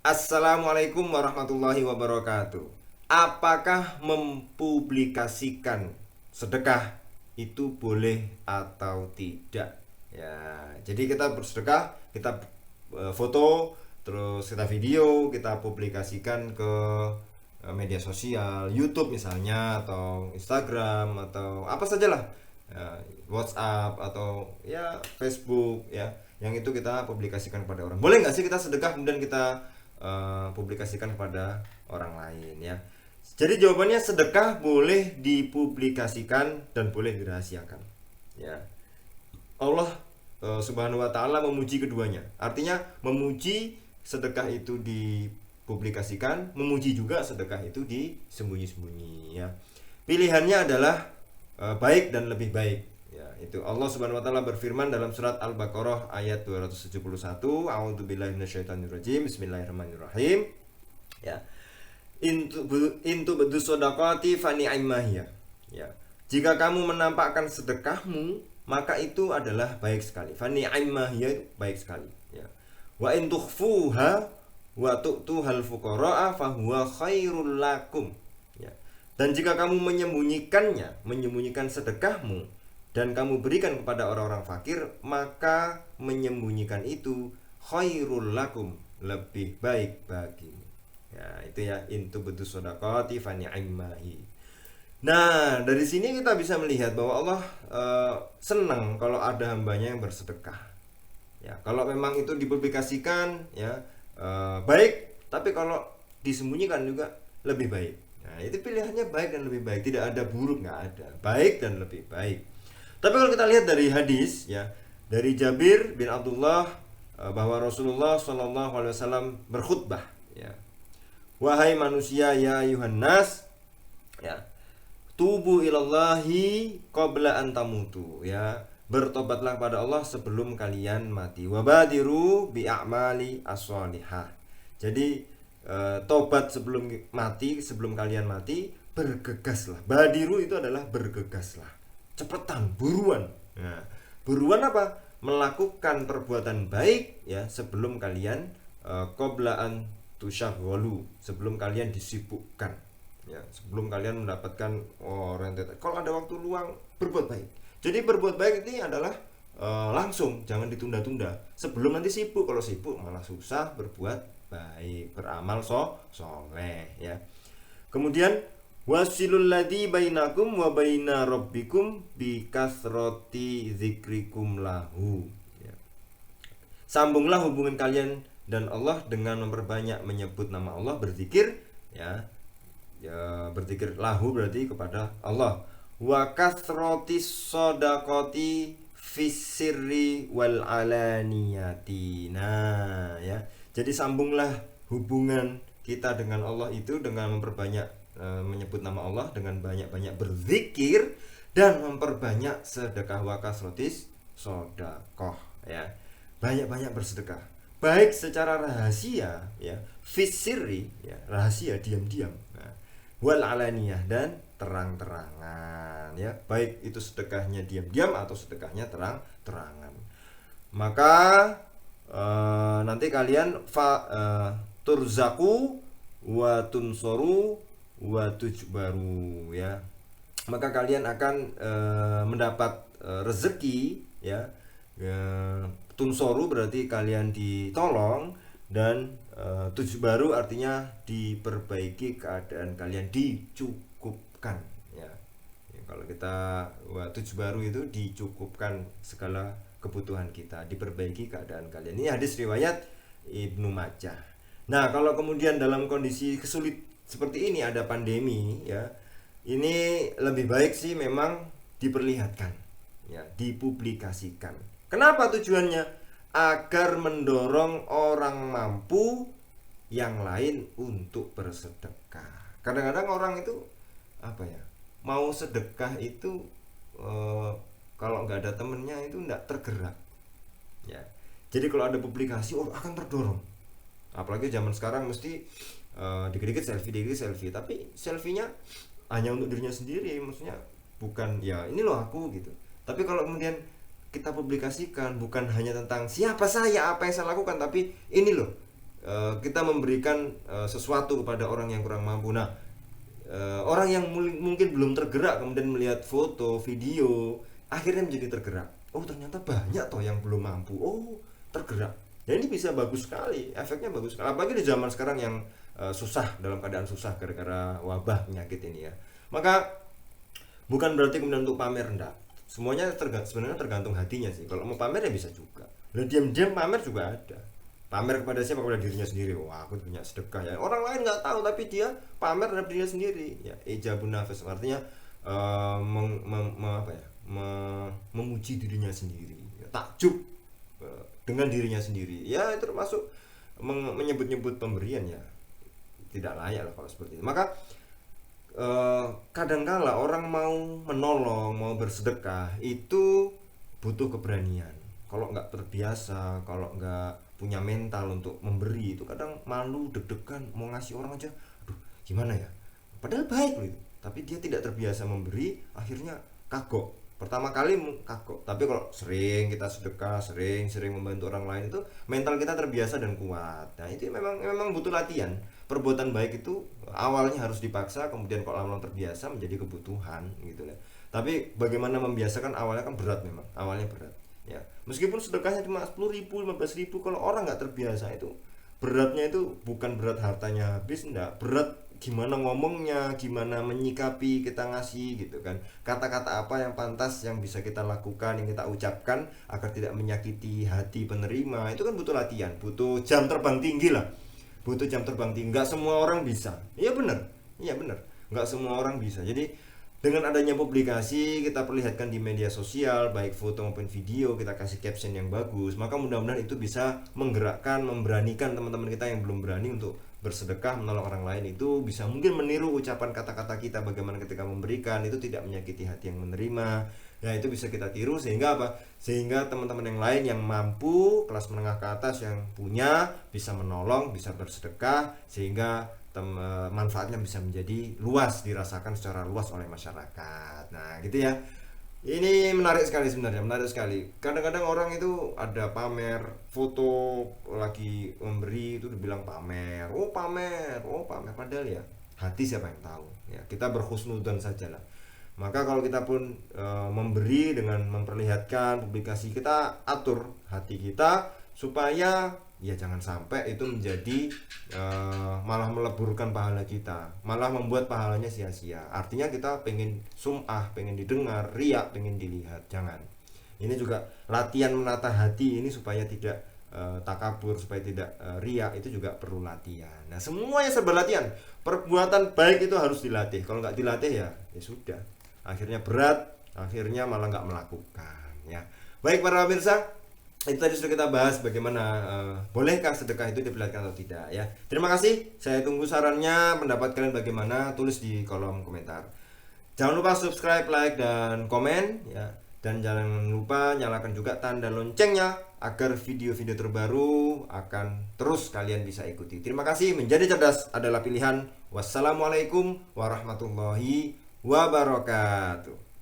Assalamualaikum warahmatullahi wabarakatuh. Apakah mempublikasikan sedekah itu boleh atau tidak? Ya, jadi kita bersedekah, kita foto, terus kita video, kita publikasikan ke media sosial, YouTube misalnya, atau Instagram, atau apa sajalah, ya, WhatsApp atau ya Facebook, ya, yang itu kita publikasikan kepada orang. Boleh nggak sih kita sedekah kemudian kita publikasikan kepada orang lain, ya? Jadi jawabannya sedekah boleh dipublikasikan dan boleh dirahasiakan, ya. Allah Subhanahu wa taala memuji keduanya. Artinya memuji sedekah itu dipublikasikan, memuji juga sedekah itu disembunyi-sembunyi, ya. Pilihannya adalah baik dan lebih baik. Ya, itu Allah Subhanahu wa taala berfirman dalam surat Al-Baqarah ayat 271, A'udzubillahi minasyaitonirrajim. Bismillahirrahmanirrahim. Ya. Intu bedus sodakati fani aimahya. Ya. Jika kamu menampakkan sedekahmu, maka itu adalah baik sekali. Fani aimahya itu baik sekali. Ya. Wa in tukhfuha wa tu'tuhal fuqara'a fahuwa khairul lakum. Ya. Dan jika kamu menyembunyikan sedekahmu dan kamu berikan kepada orang-orang fakir, maka menyembunyikan itu khairul lakum, lebih baik bagimu. Ya, itu ya, intu bedus sodakati fani aimahi. Nah, dari sini kita bisa melihat bahwa Allah senang kalau ada hambanya yang bersedekah. Ya, kalau memang itu dipublikasikan, ya, baik, tapi kalau disembunyikan juga lebih baik. Nah, itu pilihannya baik dan lebih baik, tidak ada buruk, nggak ada, baik dan lebih baik. Tapi kalau kita lihat dari hadis, ya, dari Jabir bin Abdullah, bahwa Rasulullah SAW berkhutbah, ya, wahai manusia, ya ayuhan nas, ya, tubu ilallahi qabla an tamutu, ya, bertobatlah kepada Allah sebelum kalian mati. Wabadiru bi a'mali as-shalihah. Jadi tobat sebelum mati, sebelum kalian mati, bergegaslah. Badiru itu adalah bergegaslah, cepetan, buruan. Nah, buruan apa? Melakukan perbuatan baik, ya, sebelum kalian qoblaan tusyaghalu, sebelum kalian disibukkan, ya, sebelum kalian mendapatkan rentetan. Kalau ada waktu luang, berbuat baik. Jadi berbuat baik ini adalah langsung, jangan ditunda-tunda. Sebelum nanti sibuk, kalau sibuk malah susah berbuat baik, beramal soleh, ya. Kemudian wasilul ladzi bainakum wa baina rabbikum bi kasrati dzikrikum lahu, ya. Sambunglah hubungan kalian dan Allah dengan memperbanyak menyebut nama Allah, berzikir, ya. Ya, berzikir lahu berarti kepada Allah. Wa kasrati shadaqati fisirri wal alaniyati. Nah, ya. Jadi sambunglah hubungan kita dengan Allah itu dengan memperbanyak menyebut nama Allah, dengan banyak-banyak berzikir dan memperbanyak sedekah, wa kasrotis sedekah, ya. Banyak-banyak bersedekah, baik secara rahasia, ya, fisiri, ya, rahasia diam-diam, nah, wal alaniyah, dan terang-terangan, ya, baik itu sedekahnya diam-diam atau sedekahnya terang-terangan. Maka nanti kalian turzaku wa tunsoru wa tujbaru, ya. Maka kalian akan mendapat rezeki, ya. Tunsoru berarti kalian ditolong, dan tujbaru artinya diperbaiki keadaan kalian, dicukupkan, ya. Ya, kalau kita tujbaru itu dicukupkan segala kebutuhan kita, diperbaiki keadaan kalian. Ini hadis riwayat Ibnu Majah. Nah, kalau kemudian dalam kondisi kesulit seperti ini, ada pandemi, ya, ini lebih baik sih memang diperlihatkan, ya, dipublikasikan. Kenapa tujuannya? Agar mendorong orang mampu yang lain untuk bersedekah. Kadang-kadang orang itu apa ya, mau sedekah itu kalau nggak ada temennya itu nggak tergerak, ya. Jadi kalau ada publikasi, akan terdorong. Apalagi zaman sekarang mesti dikit-dikit selfie, tapi selfie-nya hanya untuk dirinya sendiri, maksudnya bukan, ya, ini loh aku, gitu. Tapi kalau kemudian kita publikasikan, bukan hanya tentang siapa saya, apa yang saya lakukan, tapi ini loh kita memberikan sesuatu kepada orang yang kurang mampu. Nah, orang yang mungkin belum tergerak kemudian melihat foto, video, akhirnya menjadi tergerak. Oh, ternyata banyak toh yang belum mampu. Oh, tergerak. Ya ini bisa bagus sekali, efeknya bagus sekali. Apalagi di zaman sekarang yang susah, dalam keadaan susah gara-gara wabah penyakit ini ya. Maka bukan berarti kemudian untuk pamer, enggak. Semuanya sebenarnya tergantung hatinya sih. Kalau mau pamer ya bisa juga. Lah diam-diam pamer juga ada. Pamer kepada siapa? Kepada dirinya sendiri. Wah, aku punya sedekah ya. Orang lain nggak tahu tapi dia pamer terhadap dirinya sendiri. Ya, ijabun nafas artinya memuji dirinya sendiri. Ya, takjub dengan dirinya sendiri. Ya, itu termasuk menyebut-nyebut pemberian ya. Tidak layak lah kalau seperti itu. Maka kadangkala orang mau menolong, mau bersedekah itu butuh keberanian. Kalau nggak terbiasa, kalau nggak punya mental untuk memberi, itu kadang malu, deg-degan mau ngasih orang aja, aduh gimana ya, padahal baik loh itu, tapi dia tidak terbiasa memberi, akhirnya kagok. Pertama kali kagok, tapi kalau sering kita sedekah, sering membantu orang lain, itu mental kita terbiasa dan kuat. Nah itu memang butuh latihan. Perbuatan baik itu awalnya harus dipaksa, kemudian kalau lama-lama terbiasa menjadi kebutuhan gitu ya. Tapi bagaimana membiasakan, awalnya kan berat, memang awalnya berat ya. Meskipun sedekahnya cuma 10.000, 15.000, kalau orang nggak terbiasa itu beratnya itu bukan berat hartanya habis, enggak, berat gimana ngomongnya, gimana menyikapi kita ngasih gitu kan, kata-kata apa yang pantas yang bisa kita lakukan, yang kita ucapkan agar tidak menyakiti hati penerima. Itu kan butuh latihan, butuh jam terbang tinggi lah, butuh jam terbang tinggi. Nggak semua orang bisa. Iya benar, nggak semua orang bisa. Jadi dengan adanya publikasi, kita perlihatkan di media sosial, baik foto maupun video, kita kasih caption yang bagus, maka mudah-mudahan itu bisa menggerakkan, memberanikan teman-teman kita yang belum berani untuk bersedekah, menolong orang lain. Itu bisa mungkin meniru ucapan kata-kata kita bagaimana ketika memberikan, itu tidak menyakiti hati yang menerima. Nah itu bisa kita tiru, sehingga apa? Sehingga teman-teman yang lain yang mampu, kelas menengah ke atas yang punya, bisa menolong, bisa bersedekah, sehingga manfaatnya bisa menjadi luas, dirasakan secara luas oleh masyarakat. Nah gitu ya. Ini menarik sekali sebenarnya, menarik sekali. Kadang-kadang orang itu ada pamer foto lagi memberi, itu dibilang pamer. Oh pamer, padahal ya hati siapa yang tahu ya. Kita berhusnudzon sajalah. Maka kalau kita pun memberi dengan memperlihatkan publikasi, kita atur hati kita supaya ya jangan sampai itu menjadi malah meleburkan pahala kita, malah membuat pahalanya sia-sia. Artinya kita pengen sum'ah, pengen didengar, riak, pengen dilihat. Jangan. Ini juga latihan menata hati ini supaya tidak takabur, supaya tidak riak, itu juga perlu latihan. Nah semuanya serba latihan. Perbuatan baik itu harus dilatih. Kalau nggak dilatih ya sudah, akhirnya berat, akhirnya malah nggak melakukan ya. Baik para pemirsa, itu tadi sudah kita bahas bagaimana bolehkah sedekah itu diperlihatkan atau tidak ya. Terima kasih, saya tunggu sarannya, pendapat kalian bagaimana, tulis di kolom komentar. Jangan lupa subscribe, like, dan komen ya. Dan jangan lupa nyalakan juga tanda loncengnya agar video-video terbaru akan terus kalian bisa ikuti. Terima kasih, menjadi cerdas adalah pilihan. Wassalamualaikum warahmatullahi wabarakatuh.